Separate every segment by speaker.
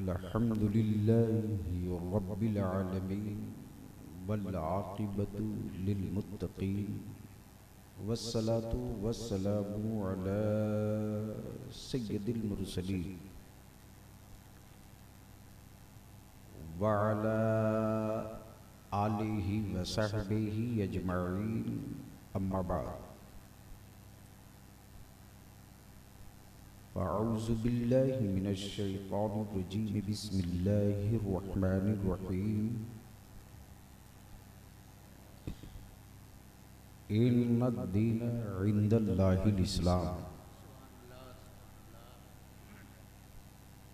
Speaker 1: अल्हम्दुलिल्लाहि रब्बिल आलमीन वल आक़िबतु लिल मुत्तक़ीन वस्सलातु वस्सलामु अला सय्यिदिल मुरसलीन व अला आलिहि व सहबिहि अजमईन अम्मा बाद अऊज़ु बिल्लाहि मिनश शैतानिर रजीम बिस्मिल्लाहिर रहमानिर रहीम इन्नद-दीन इंदल्लाहिल इस्लाम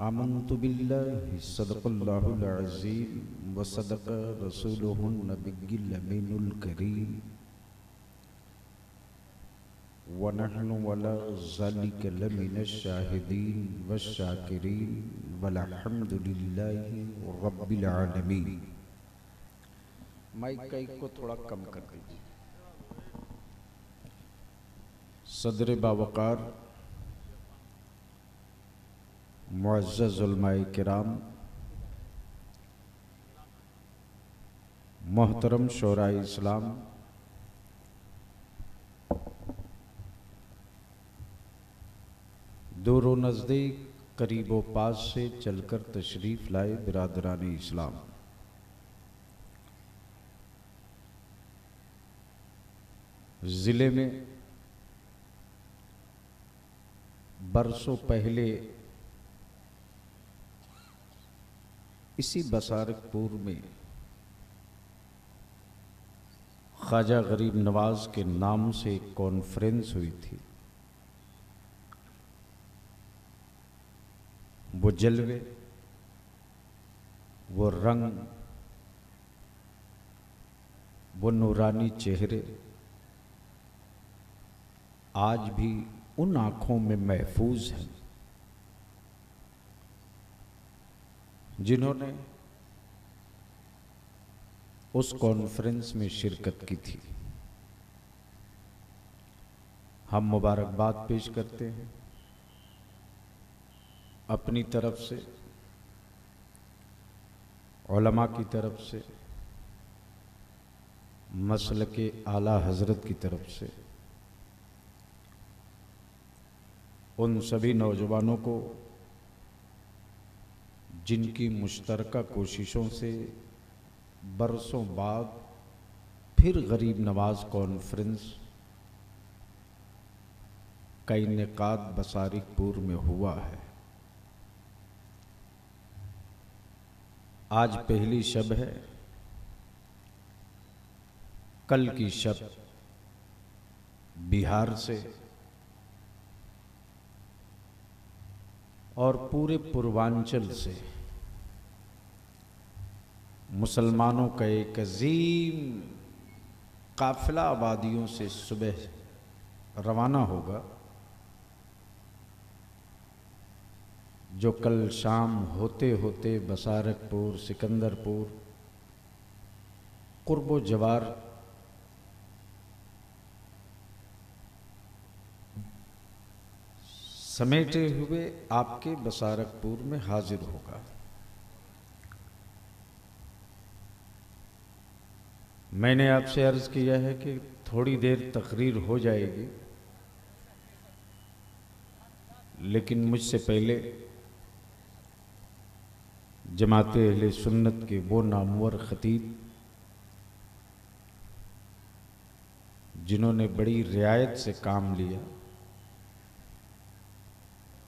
Speaker 1: आमन्तु बिल्लाहि सदक़ल्लाहुल अज़ीम व सदक़ रसूलुहुन नबिय्युल अमीनुल करीम व नहनु अला ज़ालिका लमिनश शाहिदीन वश्शाकिरीन वल्हम्दुलिल्लाहि रब्बिल आलमीन। माइक को थोड़ा कम कर दीजिए। सदर बावकार मुअज़्ज़ज़ उलमाए किराम, मोहतरम शोराए इस्लाम, दूर नज़दीक करीबो पास से चलकर तशरीफ़ लाए बिरादरानी इस्लाम, ज़िले में बरसों पहले इसी बसारकपुर में ख्वाजा गरीब नवाज के नाम से एक कॉन्फ्रेंस हुई थी। वो जलवे, वो रंग, वो नूरानी चेहरे आज भी उन आँखों में महफूज हैं जिन्होंने उस कॉन्फ्रेंस में शिरकत की थी। हम मुबारकबाद पेश करते हैं अपनी तरफ से, उलमा की तरफ से, मसलके आला हजरत की तरफ से, उन सभी नौजवानों को जिनकी मुश्तरका कोशिशों से बरसों बाद फिर गरीब नवाज कॉन्फ्रेंस का इनेकाद बसारिकपुर में हुआ है। आज पहली शब है, कल की शब बिहार से और पूरे पूर्वांचल से मुसलमानों का एक अजीम काफिला आबादियों से सुबह रवाना होगा, जो कल शाम होते होते बसारकपुर, सिकंदरपुर, कुर्बो जवार समेटे हुए आपके बसारकपुर में हाजिर होगा। मैंने आपसे अर्ज किया है कि थोड़ी देर तकरीर हो जाएगी, लेकिन मुझसे पहले जमाते अहले सुन्नत के वो नामवर खतीब जिन्होंने बड़ी रियायत से काम लिया,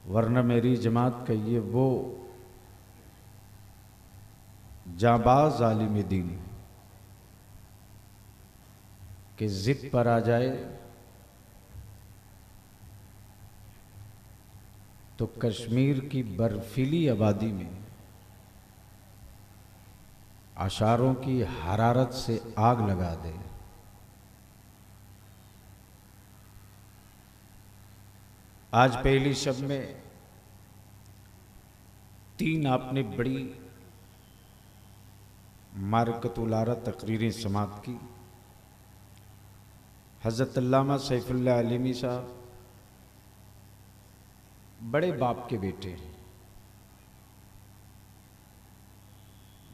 Speaker 1: वरना मेरी जमात का ये वो जाबाज आलिम दीन कि जिद पर आ जाए तो कश्मीर की बर्फीली आबादी में अशारों की हरारत से आग लगा दे। आज पहली शब में 3 आपने बड़ी मारकतुलारा तकरीरें समाप्त की। हज़रत अल्लामा सैफुल्लाह अलीमी साहब बड़े बाप के बेटे हैं,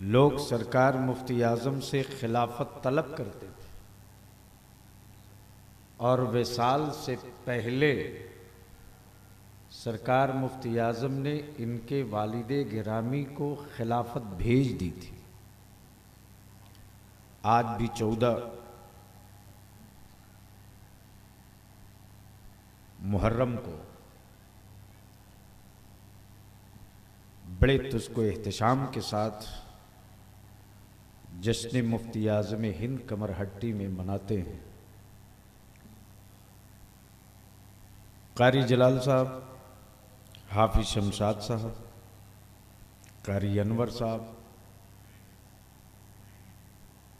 Speaker 1: लोग सरकार मुफ्ती आज़म से खिलाफत तलब करते थे और विसाल से पहले सरकार मुफ्ती आज़म ने इनके वालिदे गिरामी को खिलाफत भेज दी थी। आज भी 14 मुहर्रम को बड़े तुस्को एहतशाम के साथ जश्न मुफ्ती आज़म हिंद कमरहट्टी में मनाते हैं। कारी जलाल साहब, हाफिज शमशाद साहब, कारी अनवर साहब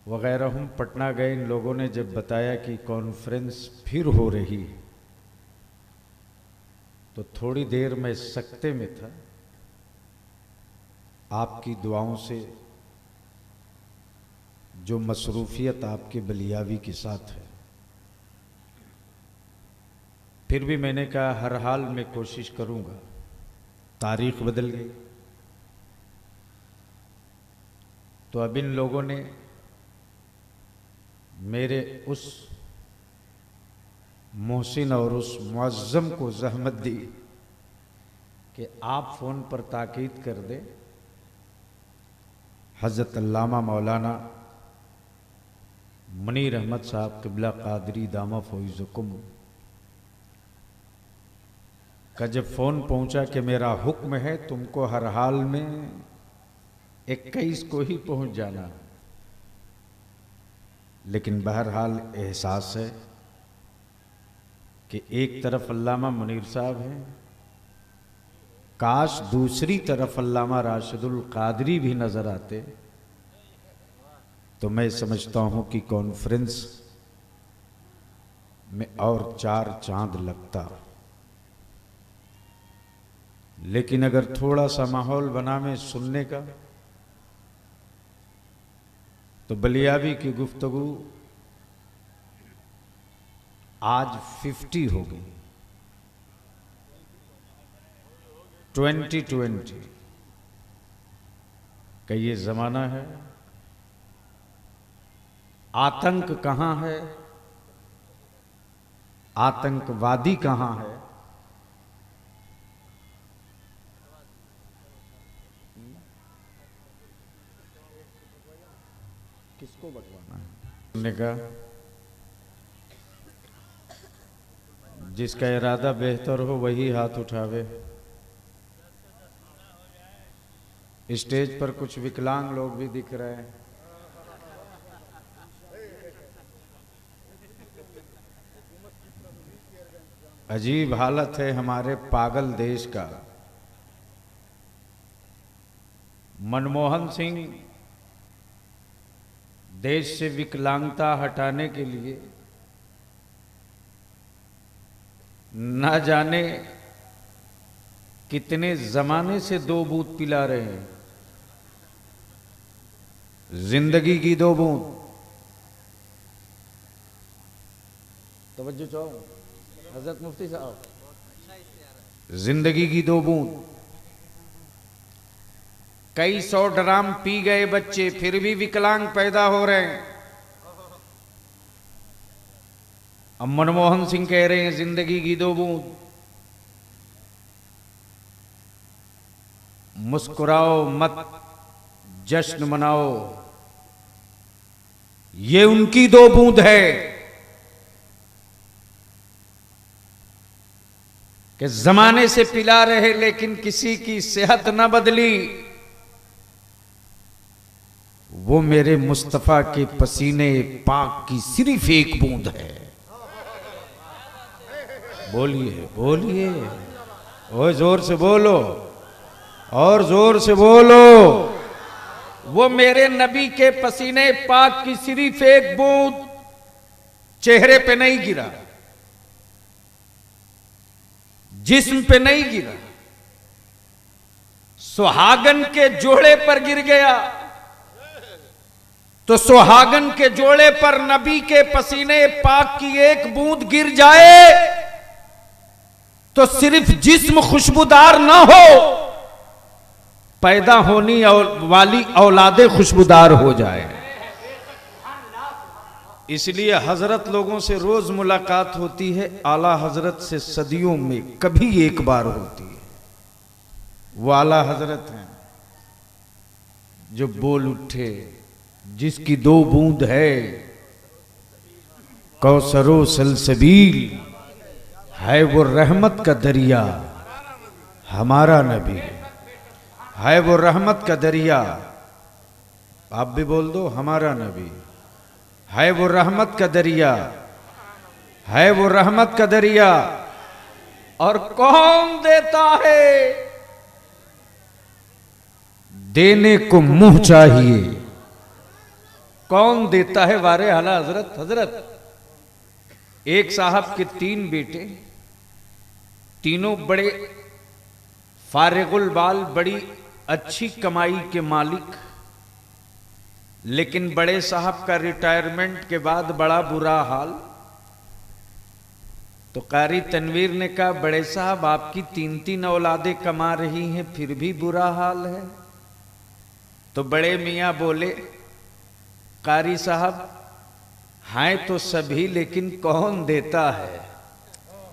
Speaker 1: वगैरह हम पटना गए। इन लोगों ने जब बताया कि कॉन्फ्रेंस फिर हो रही है तो थोड़ी देर में सकते में था। आपकी दुआओं से जो मसरूफियत आपके बलियावी के साथ है, फिर भी मैंने कहा हर हाल में कोशिश करूंगा। तारीख बदल गई तो अब इन लोगों ने मेरे उस मोहसिन और उस मुअज्जम को ज़हमत दी कि आप फ़ोन पर ताकीद कर दें। हज़रत अल्लामा मौलाना मुनीर अहमद साहब क़िबला क़ादरी दामा फ़ौज़कुम का जब फ़ोन पहुंचा कि मेरा हुक्म है तुमको हर हाल में 21 को ही पहुंच जाना, लेकिन बहरहाल एहसास है कि एक तरफ अल्लामा मुनीर साहब हैं, काश दूसरी तरफ अल्लामा राशिदुल क़ादरी भी नज़र आते तो मैं समझता हूं कि कॉन्फ्रेंस में और 4 चांद लगता। लेकिन अगर थोड़ा सा माहौल बना में सुनने का तो बलियावी की गुफ्तगू आज 50 हो गई। 2020 का ये जमाना है। आतंक कहां है, आतंकवादी कहां है, किसको बटवाना है? ने कहा जिसका इरादा बेहतर हो वही हाथ उठावे। स्टेज पर कुछ विकलांग लोग भी दिख रहे हैं। अजीब हालत है हमारे पागल देश का। मनमोहन सिंह देश से विकलांगता हटाने के लिए ना जाने कितने जमाने से 2 बूंद पिला रहे हैं। जिंदगी की 2 बूंद। तवज्जो चाहो हजरत मुफ्ती साहब, जिंदगी की 2 बूंद। कई 100 ड्राम पी गए बच्चे फिर भी विकलांग पैदा हो रहे हैं। अब मनमोहन सिंह कह रहे हैं जिंदगी की 2 बूंद। मुस्कुराओ मत, जश्न मनाओ, ये उनकी 2 बूंद है कि जमाने से पिला रहे लेकिन किसी की सेहत न बदली। वो मेरे मुस्तफा के पसीने पाक की सिर्फ 1 बूंद है। बोलिए बोलिए, और जोर से बोलो, और जोर से बोलो। वो मेरे नबी के पसीने पाक की सिर्फ 1 बूंद चेहरे पे नहीं गिरा, जिस्म पे नहीं गिरा, सुहागन के जोड़े पर गिर गया। तो सुहागन के जोड़े पर नबी के पसीने पाक की 1 बूंद गिर जाए तो सिर्फ जिस्म खुशबूदार ना हो, पैदा होनी वाली औलादे खुशबूदार हो जाए। इसलिए हजरत लोगों से रोज मुलाकात होती है, आला हजरत से सदियों में कभी एक बार होती है। वो आला हजरत हैं जो बोल उठे, जिसकी 2 बूंद है कौसरो सलसबील, है वो रहमत का दरिया हमारा नबी, है वो रहमत का दरिया। आप भी बोल दो, हमारा नबी है वो रहमत का दरिया, है वो रहमत का दरिया। और कौन देता है? देने को मुंह चाहिए। कौन देता है? वारे आला हजरत। हजरत एक साहब के 3 बेटे, तीनों बड़े फारिगुल बाल, बड़ी अच्छी कमाई के मालिक, लेकिन बड़े साहब का रिटायरमेंट के बाद बड़ा बुरा हाल। तो कारी तनवीर ने कहा, बड़े साहब आपकी 3-3 औलादें कमा रही हैं फिर भी बुरा हाल है। तो बड़े मियाँ बोले, कारी साहब हैं तो सभी, लेकिन कौन देता है?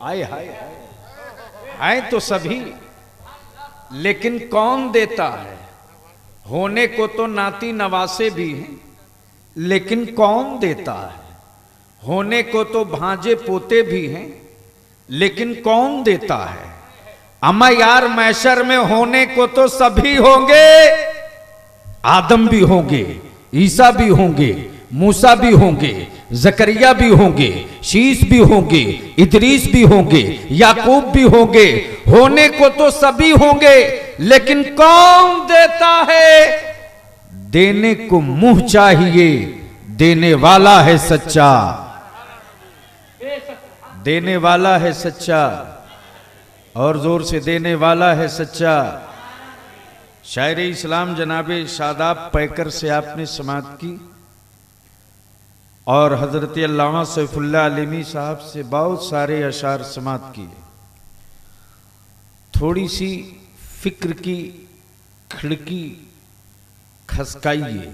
Speaker 1: आय हाय हाय, हैं तो सभी लेकिन कौन देता है? होने को तो नाती नवासे भी हैं, लेकिन कौन देता है? होने को तो भांजे पोते भी हैं, लेकिन कौन देता है? अम्मा यार, मैशर में होने को तो सभी होंगे, आदम भी होंगे, ईसा भी होंगे, मूसा भी होंगे, जकरिया भी होंगे, शीश भी होंगे, इदरीस भी होंगे, याकूब भी होंगे। होने को तो सभी होंगे, लेकिन कौन देता है? देने को मुंह चाहिए, देने वाला है सच्चा, देने वाला है सच्चा, और जोर से देने वाला है सच्चा। शायर इस्लाम जनाबे शादाब पैकर से आपने समाअत की, और हजरत अल्लामा सैफुल्लाह अलीमी साहब से बहुत सारे अशार समाअत किए। थोड़ी सी फिक्र की खिड़की खसकाइए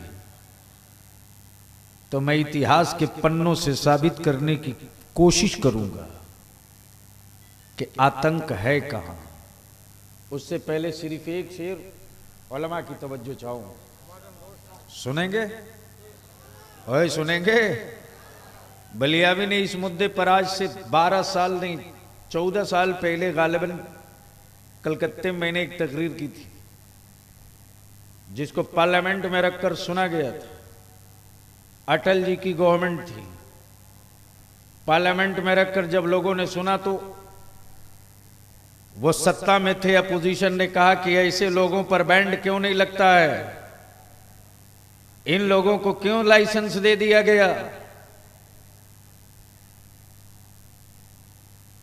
Speaker 1: तो मैं इतिहास के पन्नों से साबित करने की कोशिश करूंगा कि आतंक है कहां। उससे पहले सिर्फ एक शेर उलमा की तवज्जो चाहूंगा, सुनेंगे? ओए सुनेंगे? बलियावी ने इस मुद्दे पर आज से 12 साल नहीं 14 साल पहले गालिबन कलकत्ते में मैंने एक तकरीर की थी, जिसको पार्लियामेंट में रखकर सुना गया था। अटल जी की गवर्नमेंट थी, पार्लियामेंट में रखकर जब लोगों ने सुना तो वो सत्ता में थे, अपोजिशन ने कहा कि ऐसे लोगों पर बैंड क्यों नहीं लगता है, इन लोगों को क्यों लाइसेंस दे दिया गया।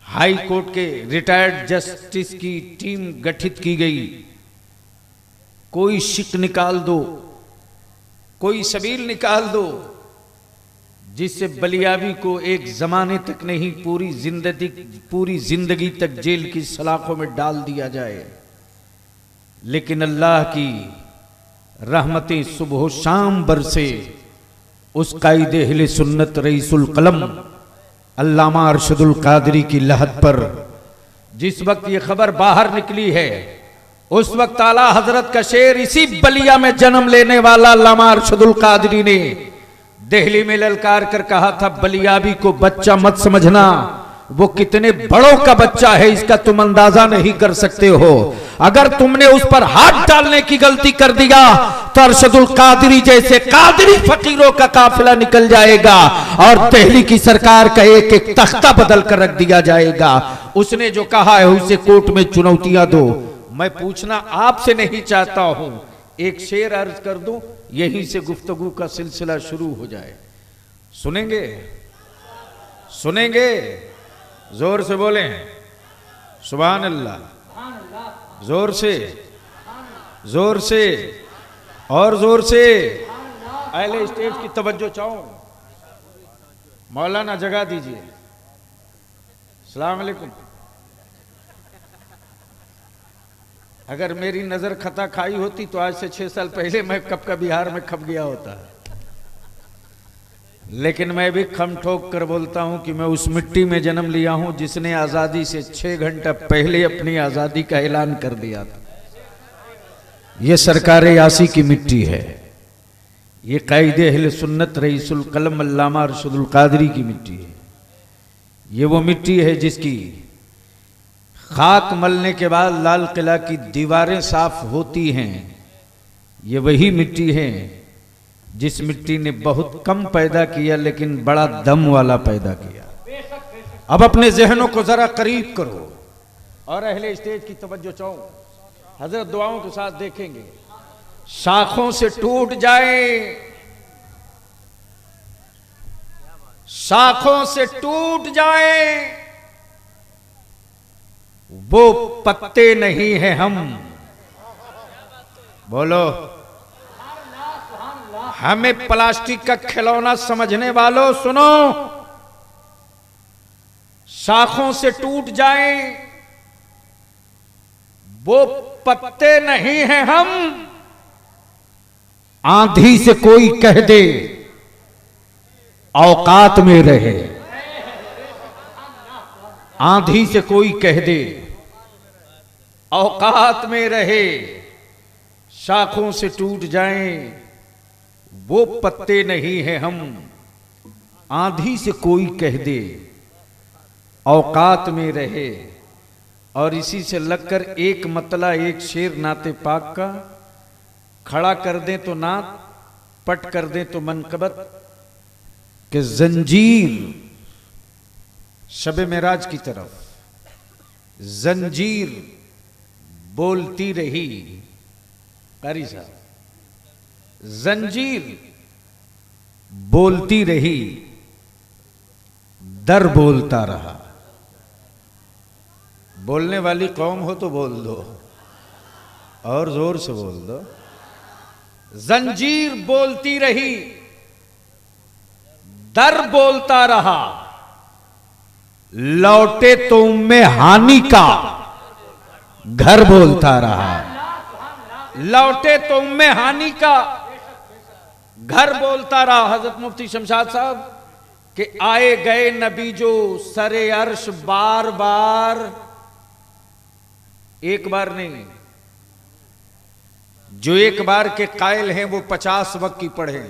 Speaker 1: हाई कोर्ट के रिटायर्ड जस्टिस की टीम गठित की गई, कोई शिक निकाल दो, कोई सबील निकाल दो, जिससे बलियावी को एक जमाने तक नहीं पूरी जिंदगी तक जेल की सलाखों में डाल दिया जाए। लेकिन अल्लाह की रहमतें सुबह शाम बरसे उस कायदे अहले सुन्नत रईसुल कलम अल्लामा अरशदुल कादरी की लहद पर। जिस वक्त ये खबर बाहर निकली है, उस वक्त आला हजरत का शेर इसी बलिया में जन्म लेने वाला अल्लामा अरशदुल कादरी ने दिल्ली में ललकार कर कहा था, बलियावी को बच्चा मत समझना, वो कितने बड़ों का बच्चा है इसका तुम अंदाजा नहीं कर सकते हो। अगर तुमने उस पर हाथ डालने की गलती कर दिया तो अरशदुल कादरी जैसे कादरी फकीरों का काफिला निकल जाएगा और दिल्ली की सरकार का एक एक तख्ता बदल कर रख दिया जाएगा। उसने जो कहा है उसे कोर्ट में चुनौतियां दो। मैं पूछना आपसे नहीं चाहता हूं, एक शेर अर्ज कर दूं, यहीं से गुफ्तगू का सिलसिला शुरू हो जाए। सुनेंगे? सुनेंगे? जोर से बोले सुभान अल्लाह, जोर से, जोर से और जोर से। अहले स्टेज की तवज्जो चाहूं, मौलाना जगह दीजिए। अस्सलाम वालेकुम। अगर मेरी नजर खता खाई होती तो आज से 6 साल पहले मैं कब का बिहार में खप गया होता। लेकिन मैं भी खम ठोक कर बोलता हूं कि मैं उस मिट्टी में जन्म लिया हूं जिसने आजादी से 6 घंटा पहले अपनी आजादी का ऐलान कर दिया था। यह सरकार यासी की मिट्टी है, ये कायदे अहले सुन्नत रईसुल कलम अल्लामा अरशदुल कादरी की मिट्टी है। ये वो मिट्टी है जिसकी खाक मलने के बाद लाल किला की दीवारें साफ होती हैं। ये वही मिट्टी है जिस मिट्टी ने बहुत कम पैदा किया लेकिन बड़ा दम वाला पैदा किया। अब अपने जहनों को जरा करीब करो और अहले स्टेज की तवज्जो चाहो। हजरत दुआओं के साथ देखेंगे, शाखों से टूट जाए, शाखों से टूट जाए वो पत्ते नहीं हैं हम। बोलो, हमें प्लास्टिक का खिलौना समझने वालों सुनो, शाखों से टूट जाए वो पत्ते नहीं हैं हम। आंधी से कोई कह दे औकात में रहे, आंधी से कोई कह दे औकात में रहे, शाखों से टूट जाएं वो पत्ते नहीं हैं हम। आंधी से कोई कह दे औकात में रहे। और इसी से लगकर एक मतला एक शेर नाते पाक का, खड़ा कर दें तो नात, पट कर दें तो मनकबत, कि जंजीर शबे मेराज की तरफ जंजीर बोलती रही। कारी साहब, जंजीर बोलती रही, दर बोलता रहा। बोलने वाली कौम हो तो बोल दो और जोर से बोल दो। जंजीर बोलती रही, दर बोलता रहा, लौटे तो उम्मे हानि का घर बोलता रहा। लौटे तो उम्मे हानि का घर बोलता रहा। हजरत मुफ्ती शमशाद साहब के आए गए नबी जो सरे अर्श बार बार, एक बार नहीं, जो एक बार के कायल हैं वो 50 वक्त की पढ़े।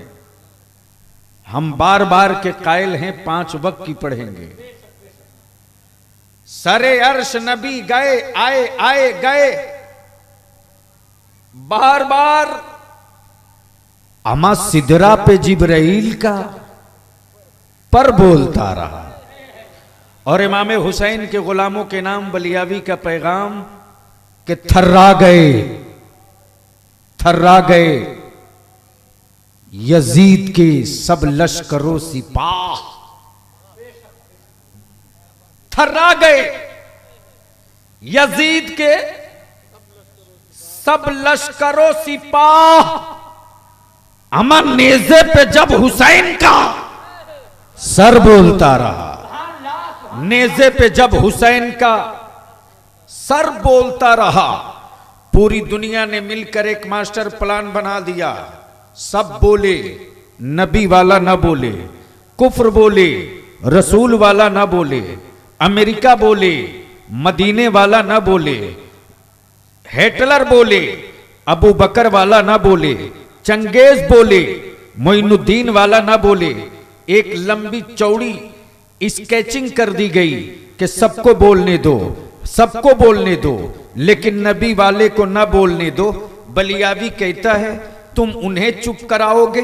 Speaker 1: हम बार बार के कायल हैं, 5 वक्त की पढ़ेंगे। सरे अर्श नबी गए, आए आए गए, बार बार। अमा सिदरा पे जिब्राइल का पर बोलता रहा। और इमाम हुसैन के गुलामों के नाम बलियावी का पैगाम कि थर्रा गए, थर्रा गए यजीद के सब लश्करों सिपाह। थर्रा गए यजीद के सब लश्करों सिपाह। अमन नेज़े पे जब हुसैन का सर बोलता रहा। नेज़े पे जब हुसैन का सर बोलता रहा। पूरी दुनिया ने मिलकर एक मास्टर प्लान बना दिया। सब बोले, नबी वाला ना बोले, कुफ्र बोले, रसूल वाला ना बोले, अमेरिका बोले, मदीने वाला ना बोले, हिटलर बोले, अबू बकर वाला ना बोले, चंगेज बोले, मोइनुद्दीन वाला ना बोले। एक लंबी चौड़ी स्केचिंग कर दी गई कि सबको बोलने दो, सबको बोलने दो, लेकिन नबी वाले को ना बोलने दो। बलियावी कहता है तुम उन्हें चुप कराओगे,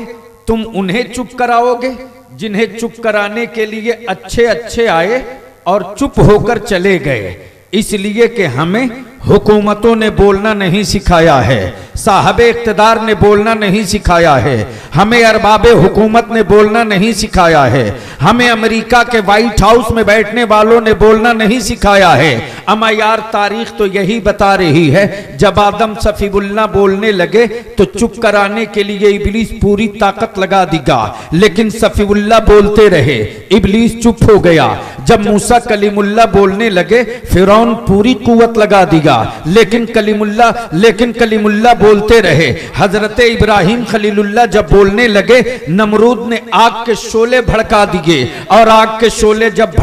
Speaker 1: तुम उन्हें चुप कराओगे जिन्हें चुप कराने के लिए अच्छे अच्छे आए और चुप होकर चले गए। इसलिए कि हमें हुकूमतों ने बोलना नहीं सिखाया है, साहबे इख्तिदार ने बोलना नहीं सिखाया है, हमें अरबाबे हुकूमत ने बोलना नहीं सिखाया है, हमें अमेरिका के व्हाइट हाउस में बैठने वालों ने बोलना नहीं सिखाया है। अमा यार तारीख तो यही बता रही है, जब आदम सफीउल्लाह बोलने लगे तो चुप कराने के लिए इब्लीस पूरी ताकत लगा देगा, लेकिन सफीउल्लाह बोलते रहे, इब्लीस चुप हो गया। जब मूसा कलीमुल्लाह बोलने लगे फिरौन पूरी कुव्वत लगा देगा, लेकिन कलीमुल्लाह बोलते रहे। हजरत इब्राहिम खलीलुल्लाह जब बोलने लगे नमरूद ने आग के शोले भड़का दिए, और आग के शोले जब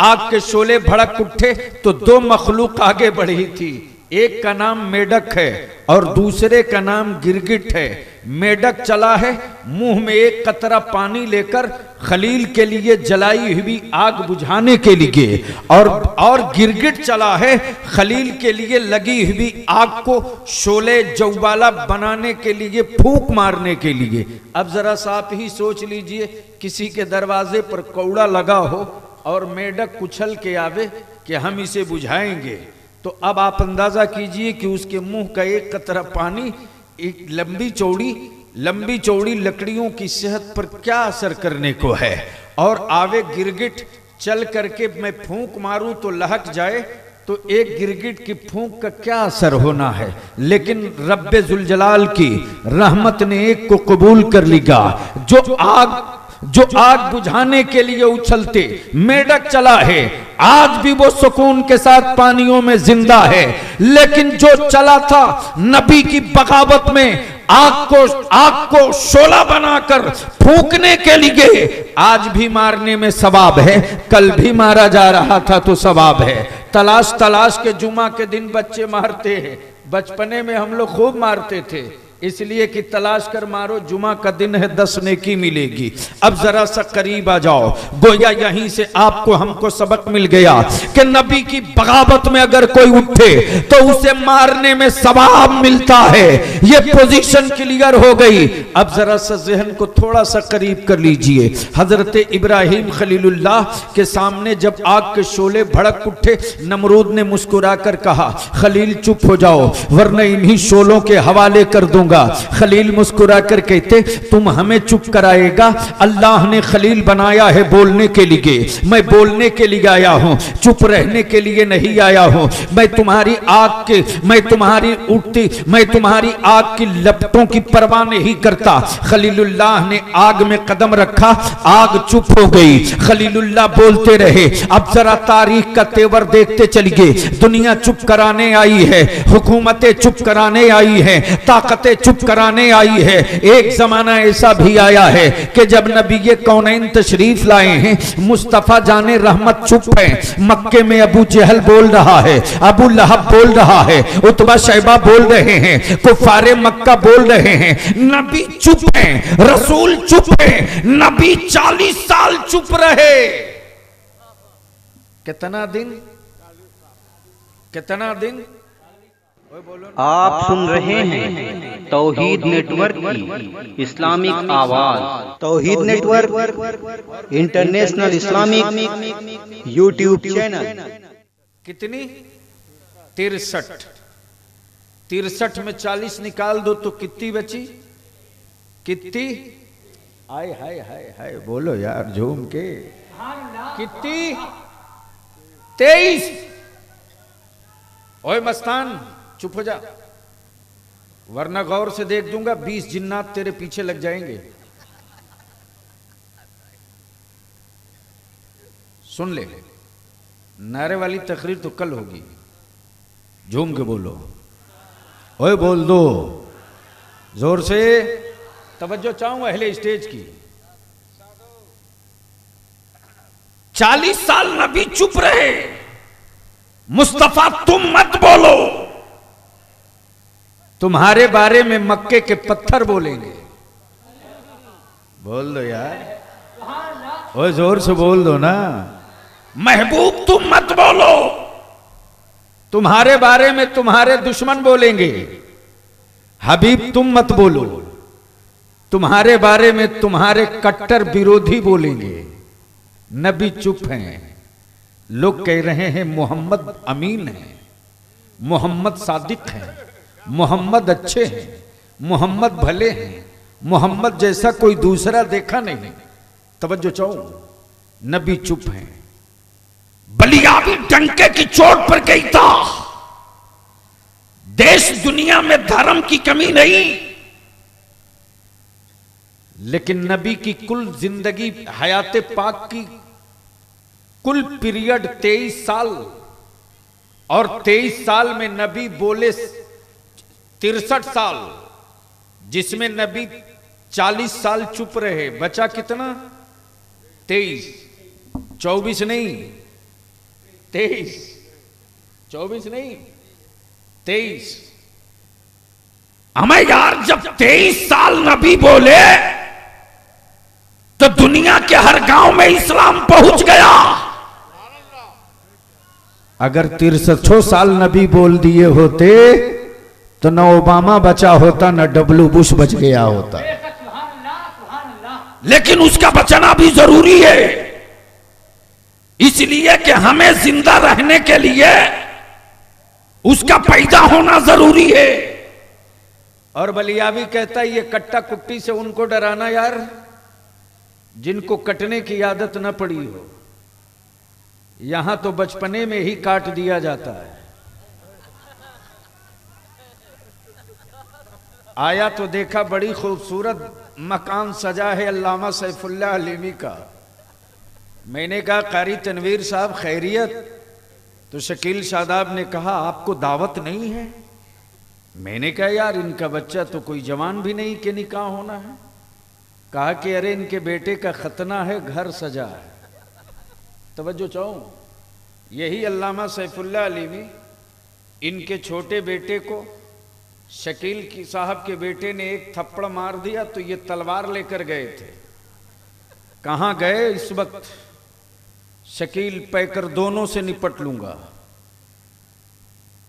Speaker 1: आग के शोले भड़क उठे तो दो मखलूक आगे बढ़ी थी। एक का नाम मेढक है और दूसरे का नाम गिरगिट है। मेढक चला है मुंह में एक कतरा पानी लेकर खलील के लिए जलाई हुई आग बुझाने के लिए, और गिरगिट चला है खलील के लिए लगी हुई आग को शोले जौबाला बनाने के लिए, फूंक मारने के लिए। अब जरा सा आप ही सोच लीजिए, किसी के दरवाजे पर कौड़ा लगा हो और मेढक कुचल के आवे कि हम इसे बुझाएंगे, तो अब आप अंदाजा कीजिए कि उसके मुंह का एक कतरा पानी एक लंबी चौड़ी लकड़ियों की सेहत पर क्या असर करने को है। और आवे गिरगिट चल करके मैं फूंक मारूं तो लहक जाए, तो एक गिरगिट की फूंक का क्या असर होना है। लेकिन रब्बे जुलजलाल की रहमत ने एक को कबूल कर लिया। जो आग बुझाने के लिए उछलते मेढक चला है, आज भी वो सुकून के साथ पानियों में जिंदा है। लेकिन जो चला था नबी की बगावत में आग को शोला बनाकर फूंकने के लिए, आज भी मारने में सवाब है। कल भी मारा जा रहा था तो सवाब है। तलाश के जुमा के दिन बच्चे मारते हैं। बचपने में हम लोग खूब मारते थे, इसलिए कि तलाश कर मारो, जुमा का दिन है 10 नेकी मिलेगी। अब जरा सा करीब आ जाओ, गोया यहीं से आपको हमको सबक मिल गया कि नबी की बगावत में अगर कोई उठे तो उसे मारने में सवाब मिलता है। ये पोजीशन क्लियर हो गई। अब जरा सा जहन को थोड़ा सा करीब कर लीजिए। हजरत इब्राहिम खलीलुल्लाह के सामने जब आग के शोले भड़क उठे, नमरूद ने मुस्कुरा कर कहा, खलील चुप हो जाओ वरना इन्हीं शोलों के हवाले कर दूंगा। खलील मुस्कुरा कर कहते, तुम हमें चुप कराएगा? अल्लाह ने खलील बनाया है बोलने के लिए, मैं बोलने के लिए आया हूं, चुप रहने के लिए नहीं आया हूं। मैं तुम्हारी आग की लपटों की परवाह नहीं करता। खलीलुल्लाह ने आग में कदम रखा, आग चुप हो गई। खलीलुल्लाह बोलते रहे। अब जरा तारीख का तेवर देखते चलिए। दुनिया चुप कराने आई है, हुकूमतें चुप कराने आई है, ताकतें चुप कराने आई है। एक जमाना ऐसा भी आया है कि जब नबी कौनैन तशरीफ लाए हैं, मुस्तफा जाने रहमत चुप है। मक्के में अबू जहल बोल रहा है, अबू लहब बोल रहा है, उतबा शैबा बोल रहे हैं, कुफारे मक्का बोल रहे हैं। नबी चुप है, रसूल चुप है। नबी 40 साल चुप रहे। कितना दिन?
Speaker 2: आप सुन रहे हैं तौहीद नेटवर्क की इस्लामिक आवाज। Tauheed network international Islamic YouTube channel.
Speaker 1: कितनी? 63 में 40 निकाल दो तो कितनी बची? कितनी? हाय हाय हाय हाय, बोलो यार झूम के। कितनी? 23। ओए मस्तान चुप हो जा, वरना गौर से देख दूंगा 20 जिन्नात तेरे पीछे लग जाएंगे। सुन ले, नारे वाली तकरीर तो कल होगी, झूम के बोलो। ओए बोल दो जोर से, तवज्जो चाहूंगा अहले स्टेज की। 40 साल नबी चुप रहे। मुस्तफा तुम मत बोलो, तुम्हारे बारे में मक्के के पत्थर बोलेंगे। बोल दो यार, ओए जोर से बोल दो ना। महबूब तुम मत बोलो, तुम्हारे बारे में तुम्हारे दुश्मन बोलेंगे। हबीब तुम मत बोलो, तुम्हारे बारे में तुम्हारे कट्टर विरोधी बोलेंगे। नबी चुप हैं। लोग कह रहे हैं मोहम्मद अमीन है, मोहम्मद सादिक हैं, मोहम्मद अच्छे हैं, मोहम्मद भले हैं, मोहम्मद जैसा कोई दूसरा देखा नहीं। तवज्जो चाहूं, नबी चुप हैं। बलियाबी डंके की चोट पर गई था। देश दुनिया में धर्म की कमी नहीं, लेकिन नबी की कुल जिंदगी हयाते पाक की कुल पीरियड 23 साल, और 23 साल में नबी बोले 63 साल, जिसमें नबी 40 साल चुप रहे। बचा कितना? 23। 24 नहीं, 23। 24 नहीं, 23। हमें यार जब 23 साल नबी बोले तो दुनिया के हर गांव में इस्लाम पहुंच गया। अगर 63 साल नबी बोल दिए होते तो न ओबामा बचा होता, न डब्ल्यू बुश बच गया होता। लेकिन उसका बचना भी जरूरी है, इसलिए कि हमें जिंदा रहने के लिए उसका पैदा होना जरूरी है। और बलियावी कहता है ये कट्टा कुट्टी से उनको डराना यार जिनको कटने की आदत न पड़ी हो। यहां तो बचपने में ही काट दिया जाता है। आया तो देखा बड़ी खूबसूरत मकान सजा है अल्लामा सैफुल्लाह अलीमी का। मैंने कहा कारी तनवीर साहब खैरियत? तो शकील शादाब ने कहा आपको दावत नहीं है। मैंने कहा यार इनका बच्चा तो कोई जवान भी नहीं कि निकाह होना है। कहा कि अरे इनके बेटे का खतना है, घर सजा है। तवज्जो चाहूं, यही अल्लामा सैफुल्लाह अलीमी इनके छोटे बेटे को शकील की साहब के बेटे ने एक थप्पड़ मार दिया तो ये तलवार लेकर गए थे। कहां गए इस वक्त? शकील पैकर दोनों से निपट लूंगा।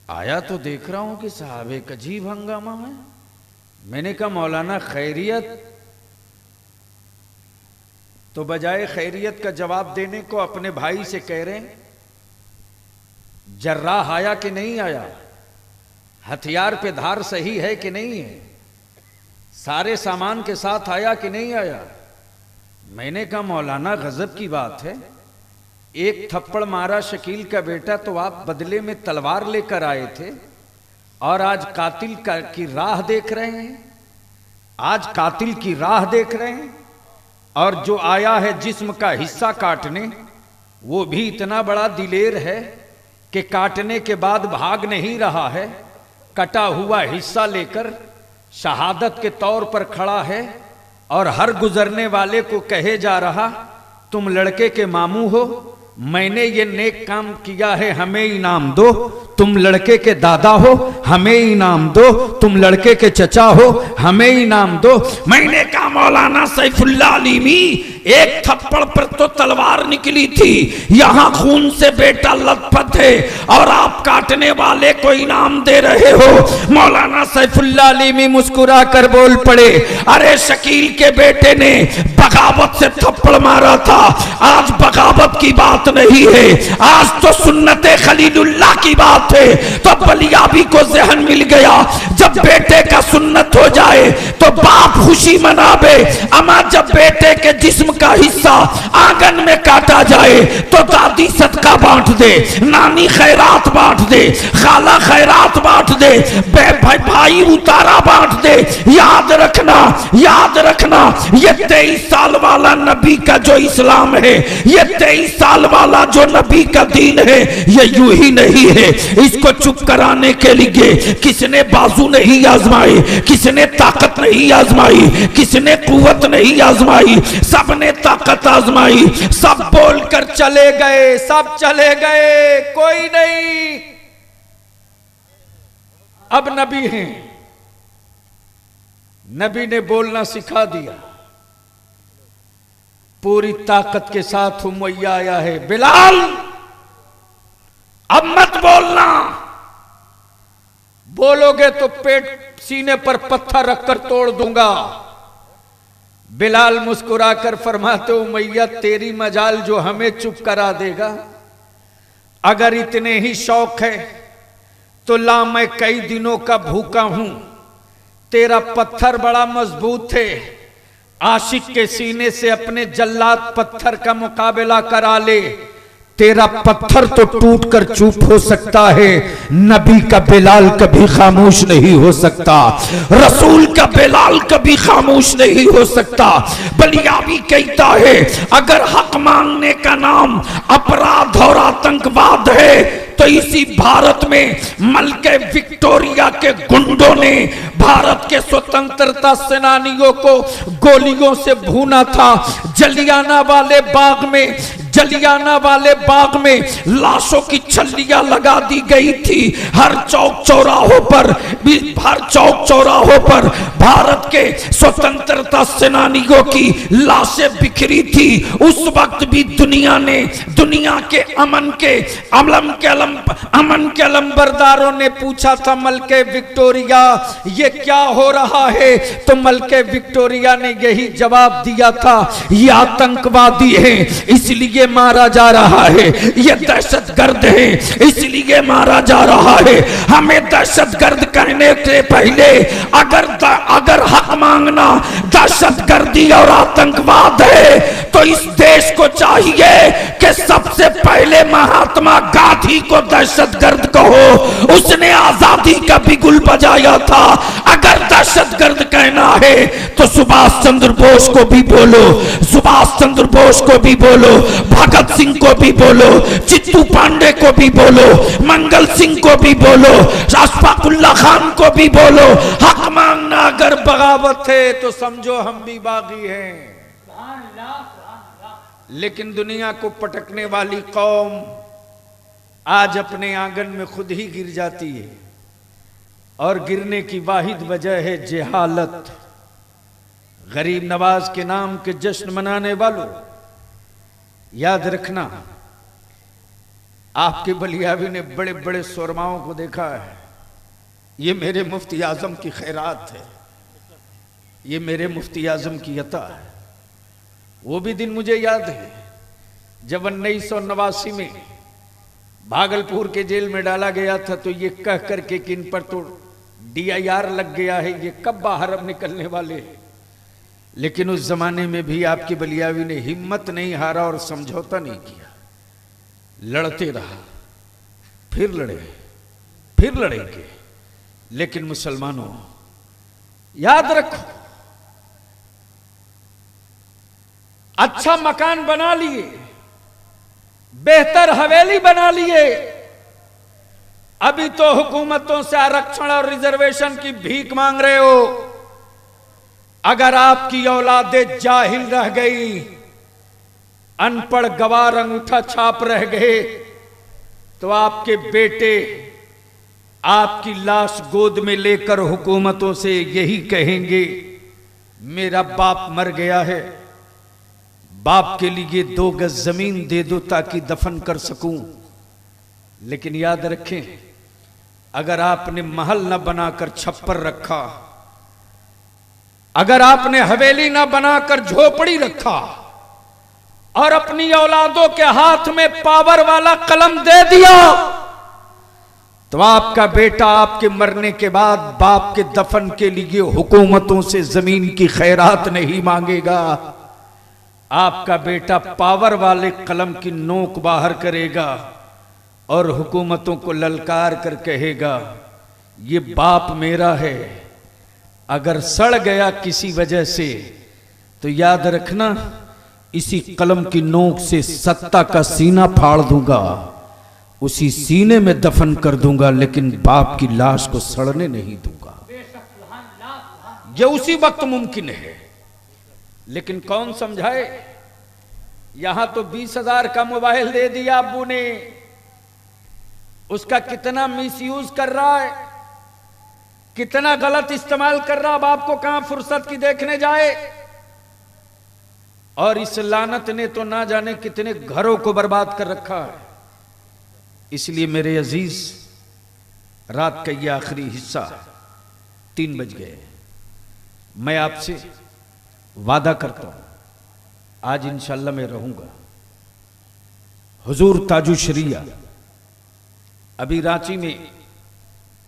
Speaker 1: आया तो देख रहा हूं कि साहब एक अजीब हंगामा है। मैंने कहा मौलाना खैरियत? तो बजाय खैरियत का जवाब देने को अपने भाई से कह रहे हैं जर्राह आया कि नहीं आया, हथियार पे धार सही है कि नहीं है, सारे सामान के साथ आया कि नहीं आया। मैंने कहा मौलाना गजब की बात है, एक थप्पड़ मारा शकील का बेटा तो आप बदले में तलवार लेकर आए थे और आज कातिल की राह देख रहे हैं। आज कातिल की राह देख रहे हैं और जो आया है जिस्म का हिस्सा काटने वो भी इतना बड़ा दिलेर है कि काटने के बाद भाग नहीं रहा है, कटा हुआ हिस्सा लेकर शहादत के तौर पर खड़ा है और हर गुजरने वाले को कहे जा रहा तुम लड़के के मामू हो, मैंने ये नेक काम किया है हमें इनाम दो। तुम लड़के के दादा हो हमें इनाम दो, तुम लड़के के चचा हो हमें इनाम दो। मैंने कहा मौलाना सैफुल्लाह अलीमी एक थप्पड़ पर तो तलवार निकली थी, यहां खून से बेटा लथपथ है और आप काटने वाले को इनाम दे रहे हो। मौलाना सैफुल्लाह अलीमी मुस्कुरा कर बोल पड़े अरे शकील के बेटे ने बगावत से थप्पड़ मारा था, आज बगावत की बात नहीं है, आज तो सुन्नते खलीलुल्लाह की बात है। तो बलियाबी को जहन मिल गया जब बेटे का सुन्नत हो जाए तो बाप खुशी मनावे, अमा जब बेटे के जिस्म का हिस्सा आंगन में काटा जाए तो दादी सदका बांट दे, नानी खैरात बांट दे, खाला खैरात बांट दे, भाई उतारा बांट दे। याद रखना, याद रखना ये 23 साल वाला नबी का जो इस्लाम है, ये 23 साल वाला जो नबी का दीन है, ये यूं ही नहीं है। इसको चुप कराने के लिए किसने बाजू नहीं आजमाई, किसने ताकत नहीं आजमाई, किसने कुव्वत नहीं आजमाई, सबने ताकत आजमाई। सब बोलकर चले गए, सब चले गए, कोई नहीं। अब नबी हैं, नबी ने बोलना सिखा दिया, पूरी ताकत के साथ उमैया आया है। बिलाल अब मत बोलना, बोलोगे तो पेट सीने पर पत्थर रखकर तोड़ दूंगा। बिलाल मुस्कुराकर फरमाते उमैया तेरी मजाल जो हमें चुप करा देगा। अगर इतने ही शौक है तो ला, मैं कई दिनों का भूखा हूं, तेरा पत्थर बड़ा मजबूत है, आशिक के सीने से अपने जल्लाद पत्थर का मुकाबला करा ले, तेरा पत्थर तो टूट कर चुप हो सकता है, नबी का बिलाल कभी खामोश नहीं हो सकता, रसूल का बिलाल कभी खामोश नहीं हो सकता। बलियावी कहता है अगर हक मांगने का नाम अपराध और आतंकवाद है तो इसी भारत में मलके विक्टोरिया के गुंडों ने भारत के स्वतंत्रता सेनानियों को गोलियों से भूना था। जलियाना वाले बाग में लाशों की छल्लियां लगा दी गई थी। हर चौक चौराहों पर भारत के स्वतंत्रता सेनानियों की लाशें बिखरी थी। उस वक्त भी दुनिया के अमन के अलंबरदारों ने पूछा था मलके विक्टोरिया ये क्या हो रहा है, तो मलके विक्टोरिया ने यही जवाब दिया था ये आतंकवादी हैं इसलिए मारा जा रहा है, ये दहशतगर्द हैं इसलिए मारा जा रहा है। हमें दहशतगर्द कहने से पहले अगर हक मांगना दहशतगर्दी और आतंकवाद है तो इस देश को चाहिए कि सबसे पहले महात्मा गांधी को दहशतगर्द कहो, उसने आजादी का बिगुल बजाया था। अगर दहशतगर्द कहना है तो सुभाष चंद्र बोस को भी बोलो, भगत सिंह को भी बोलो, चित्तू पांडे को भी बोलो, मंगल सिंह को भी बोलो, अशफाकुल्ला खान को भी बोलो। हक मांगना अगर बगावत है तो समझो हम भी बागी हैं। लेकिन दुनिया को पटकने वाली कौम आज अपने आंगन में खुद ही गिर जाती है और गिरने की वाहिद वजह है जेहालत। गरीब नवाज के नाम के जश्न मनाने वालों, याद रखना आपके बलियावी ने बड़े बड़े सुरमाओं को देखा है। ये मेरे मुफ्ती आजम की खैरात है, ये मेरे मुफ्ती आजम की अता है। वो भी दिन मुझे याद है जब 1989 में भागलपुर के जेल में डाला गया था तो ये कह करके कि इन पर तो DIR लग गया है, ये कब बाहर अब निकलने वाले। लेकिन उस जमाने में भी आपकी बलियावी ने हिम्मत नहीं हारा और समझौता नहीं किया, लड़ते रहा, फिर लड़ेंगे। लेकिन मुसलमानों याद रखो, अच्छा मकान बना लिए, बेहतर हवेली बना लिए, अभी तो हुकूमतों से आरक्षण और रिजर्वेशन की भीख मांग रहे हो। अगर आपकी औलादे जाहिल रह गई, अनपढ़ गवार अंगूठा छाप रह गए, तो आपके बेटे आपकी लाश गोद में लेकर हुकूमतों से यही कहेंगे मेरा बाप मर गया है, बाप के लिए 2 गज जमीन दे दो ताकि दफन कर सकूं। लेकिन याद रखें, अगर आपने महल न बनाकर छप्पर रखा, अगर आपने हवेली न बनाकर झोपड़ी रखा और अपनी औलादों के हाथ में पावर वाला कलम दे दिया, तो आपका बेटा आपके मरने के बाद बाप के दफन के लिए हुकूमतों से जमीन की खैरात नहीं मांगेगा। आपका बेटा पावर वाले कलम की नोक बाहर करेगा और हुकूमतों को ललकार कर कहेगा ये बाप मेरा है। अगर सड़ गया किसी वजह से तो याद रखना, इसी कलम की नोक से सत्ता का सीना फाड़ दूंगा, उसी सीने में दफन कर दूंगा, लेकिन बाप की लाश को सड़ने नहीं दूंगा। यह उसी वक्त मुमकिन है। लेकिन कौन समझाए? यहां तो 20,000 का मोबाइल दे दिया अब्बू ने, उसका कितना मिसयूज कर रहा है, कितना गलत इस्तेमाल कर रहा, बाप को कहां फुर्सत की देखने जाए। और इस लानत ने तो ना जाने कितने घरों को बर्बाद कर रखा है। इसलिए मेरे अजीज, रात का ये आखिरी हिस्सा 3 बज गए, मैं आपसे वादा करता हूं आज इंशाल्लाह मैं रहूंगा। हुजूर ताजु शरिया, अभी रांची में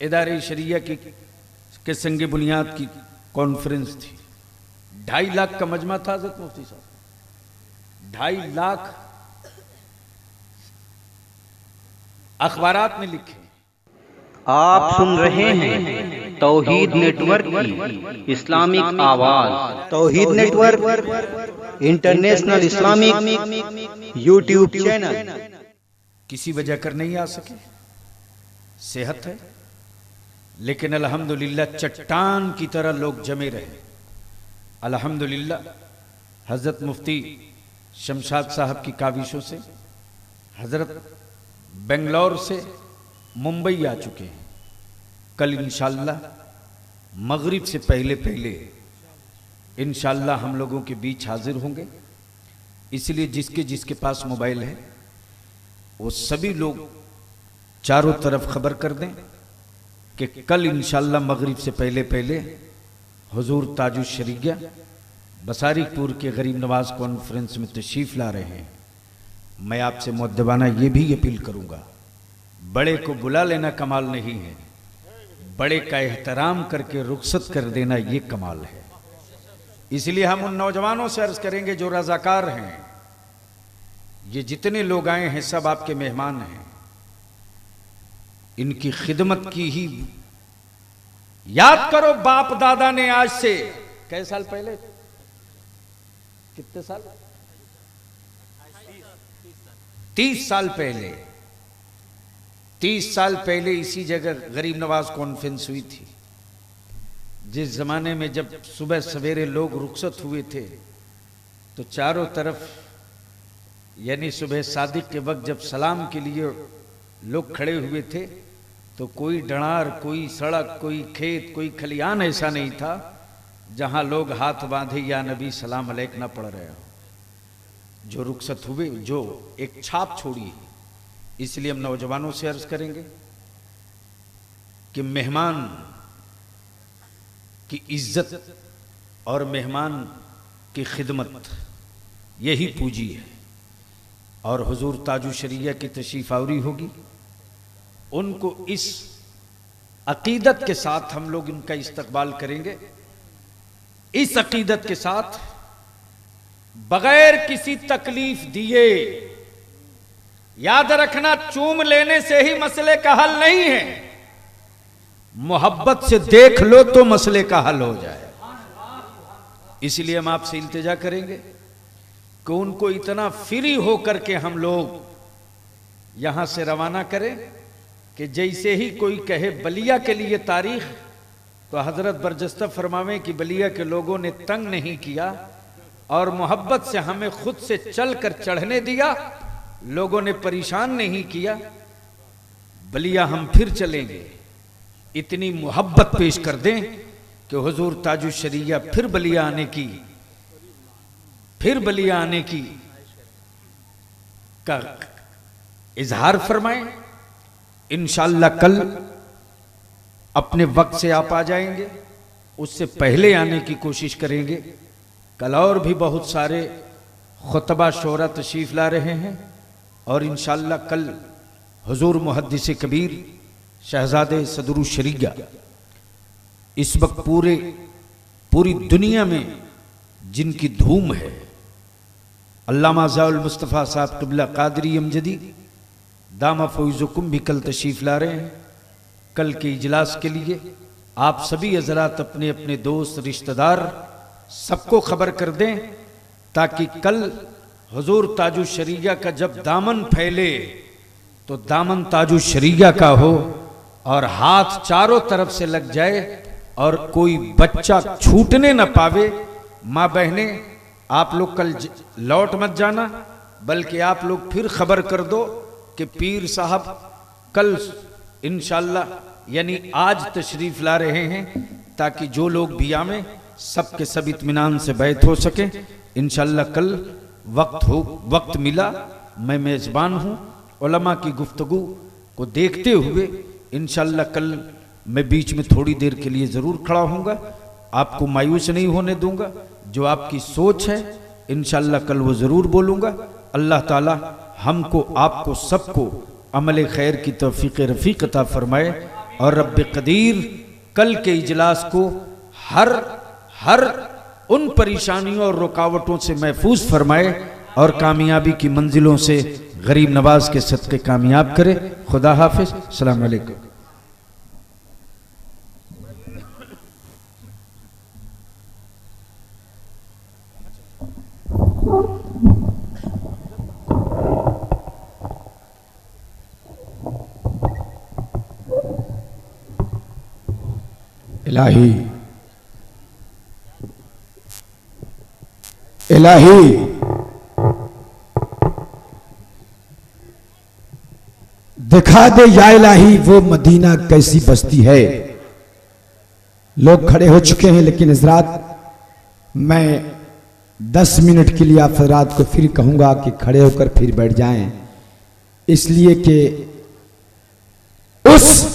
Speaker 1: इदारे शरिया के संगे बुनियाद की कॉन्फ्रेंस थी, 2.5 लाख का मजमा था हज़रत मुफ्ती साहब, 2.5 लाख अखबारात में लिखे।
Speaker 2: आप सुन रहे हैं तौहीद नेटवर्क की इस्लामिक आवाज। Tauheed network international Islamic YouTube channel.
Speaker 1: किसी वजह कर नहीं आ सके, सेहत है, लेकिन अल्हम्दुलिल्लाह चट्टान की तरह लोग जमे रहे। अल्हम्दुलिल्लाह हजरत मुफ्ती शमशाद साहब की काविशों से हजरत बेंगलोर से मुंबई आ चुके हैं। कल इंशाअल्लाह मगरिब से पहले पहले इंशाअल्लाह हम लोगों के बीच हाजिर होंगे। इसलिए जिसके जिसके पास मोबाइल है वो सभी लोग चारों तरफ खबर कर दें कि कल इंशाअल्लाह मगरिब से पहले पहले हुजूर ताजुश शरीया बसारीपुर के गरीब नवाज कॉन्फ्रेंस में तशरीफ ला रहे हैं। मैं आपसे मुअद्दबाना ये भी अपील करूंगा, बड़े को बुला लेना कमाल नहीं है, बड़े का एहतराम करके रुखसत कर देना ये कमाल है। इसलिए हम उन नौजवानों से अर्ज करेंगे जो रजाकार हैं, ये जितने लोग आए हैं सब आपके मेहमान हैं, इनकी खिदमत की ही याद करो। बाप दादा ने आज से कई साल पहले, कितने साल, 30 साल पहले, 30 साल पहले इसी जगह गरीब नवाज कॉन्फ्रेंस हुई थी। जिस जमाने में जब सुबह सवेरे लोग रुखसत हुए थे तो चारों तरफ, यानी सुबह सादिक के वक्त जब सलाम के लिए लोग खड़े हुए थे तो कोई डणार, कोई सड़क, कोई खेत, कोई खलियान ऐसा नहीं था जहां लोग हाथ बांधे या नबी सलाम अलैक ना पढ़ रहे हो। जो रुखसत हुए, जो एक छाप छोड़ी। इसलिए हम नौजवानों से अर्ज करेंगे कि मेहमान की इज्जत और मेहमान की खिदमत यही पूंजी है। और हुजूर ताजुश शरीया की तशरीफ आवरी होगी, उनको इस अकीदत के साथ हम लोग इनका इस्तकबाल करेंगे, इस अकीदत के साथ बगैर किसी तकलीफ दिए। याद रखना, चूम लेने से ही मसले का हल नहीं है, मोहब्बत से देख लो तो मसले का हल हो जाए। इसलिए हम आपसे इल्तिजा करेंगे कि उनको इतना फ्री होकर के हम लोग यहां से रवाना करें कि जैसे ही कोई कहे बलिया के लिए तारीख, तो हजरत बरजस्ता फरमावें कि बलिया के लोगों ने तंग नहीं किया और मोहब्बत से हमें खुद से चल कर चढ़ने दिया, लोगों ने परेशान नहीं किया, बलिया हम फिर चलेंगे। इतनी मोहब्बत पेश कर दें कि हुजूर ताजुश शरीया फिर बलिया आने की का इजहार फरमाएं। इंशाअल्लाह कल अपने वक्त से आप आ जाएंगे, उससे पहले आने की कोशिश करेंगे। कल और भी बहुत सारे खुतबा शोरा तशरीफ ला रहे हैं और इंशाअल्लाह कल हुजूर मुहद्दिस कबीर शहजादे सदरुल शरीया इस वक्त पूरी दुनिया में जिनकी धूम है, अल्लामा ज़ाउल मुस्तफ़ा साहब क़िबला क़ादरी अमजदी दामा फ़ौज़ुकुम भी कल तशरीफ़ ला रहे हैं। कल के इजलास के लिए आप सभी हज़रात अपने अपने दोस्त रिश्तेदार सबको खबर कर दें, ताकि कल हुजूर ताजुश शरीया का जब दामन फैले तो दामन ताजुश शरीया का हो और हाथ चारों तरफ से लग जाए और कोई बच्चा छूटने न पावे। माँ बहने, आप लोग कल लौट मत जाना, बल्कि आप लोग फिर खबर कर दो कि पीर साहब कल इंशाअल्लाह यानी आज तशरीफ ला रहे हैं, ताकि जो लोग भी आवें सब के सब इत्मीनान से बैत हो सके। इंशाअल्लाह कल वक्त मिला, मैं मेज़बान हूँ, उलमा की गुफ्तगू को देखते हुए इंशाअल्लाह कल मैं बीच में थोड़ी देर के लिए ज़रूर खड़ा हूँगा, आपको मायूस नहीं होने दूंगा। जो आपकी सोच है इंशाअल्लाह कल वो ज़रूर बोलूँगा। अल्लाह ताला हमको आपको सबको अमल खैर की तौफीक रफ़ीक अता फरमाए और रब्ब कदीर कल के इजलास को हर उन परेशानियों और रुकावटों से महफूज फरमाए और कामयाबी की मंजिलों से गरीब नवाज के सदक़े कामयाब करे। खुदा हाफिज। अस्सलाम वालेकुम।
Speaker 3: इलाही इलाही दिखा दे या इलाही वो मदीना कैसी बस्ती है। लोग खड़े हो चुके हैं, लेकिन हज़रात मैं 10 मिनट के लिए आप हज़रात को फिर कहूंगा कि खड़े होकर फिर बैठ जाएं, इसलिए कि उस